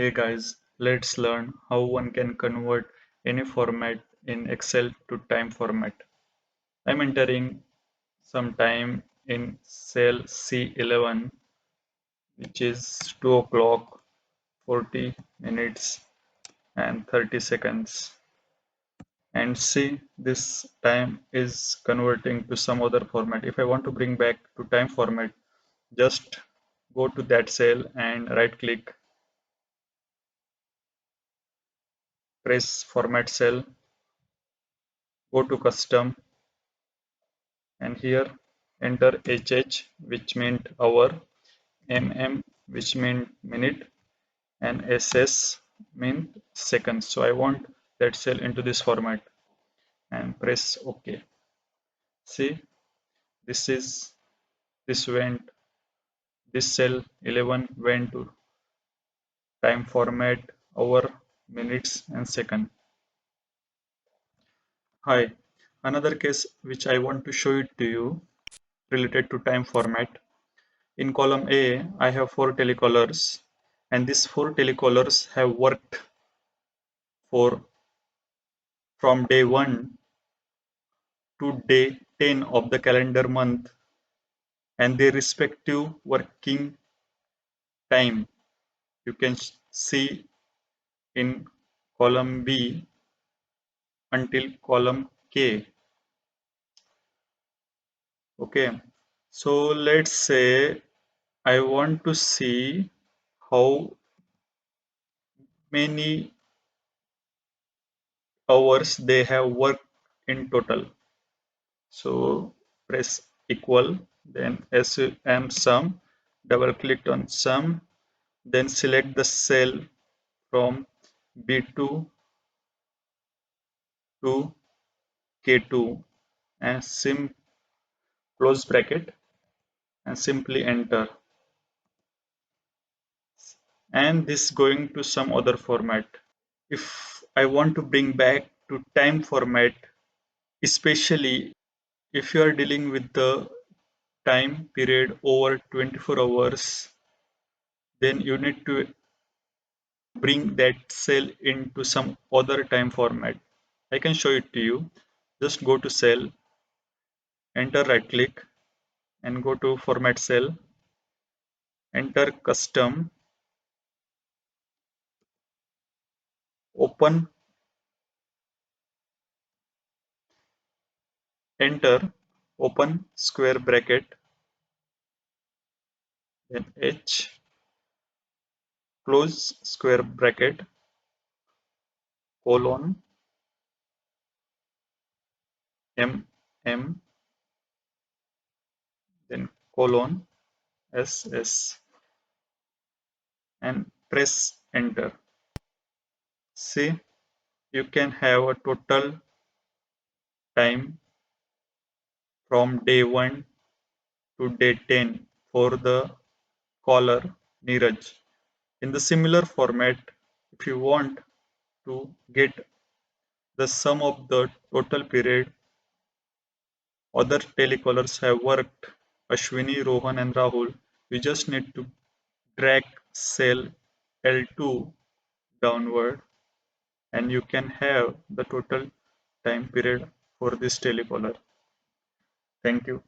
Hey guys, let's learn how one can convert any format in Excel to time format. I'm entering some time in cell C11, which is 2 o'clock, 40 minutes and 30 seconds. And see, this time is converting to some other format. If I want to bring back to time format, just go to that cell and right click, press format cell, go to custom, and here enter HH, which meant hour, MM, which meant minute, and SS meant seconds. So I want that cell into this format and press OK. See, this is this went this cell 11 went to time format, hour, minutes, and second. Hi, another case which I want to show it to you related to time format. In column A, I have four telecolors, and these four telecolors have worked for from day 1 to day 10 of the calendar month and their respective working time. You can see in column B until column K. Okay, so let's say I want to see how many hours they have worked in total. So press equal, then sum sum, double click on sum, then select the cell from B2 to K2 and close bracket and simply enter. And this going to some other format. If I want to bring back to time format, especially if you are dealing with the time period over 24 hours, then you need to bring that cell into some other time format. I can show it to you. Just go to cell, enter right click and go to format cell, enter custom, open, enter, open square bracket, then H, close square bracket, colon, M, then colon, SS and press enter. See, you can have a total time from day 1 to day 10 for the caller Neeraj. In the similar format, if you want to get the sum of the total period other telecallers have worked, Ashwini, Rohan, and Rahul, you just need to drag cell L2 downward and you can have the total time period for this telecaller. Thank you.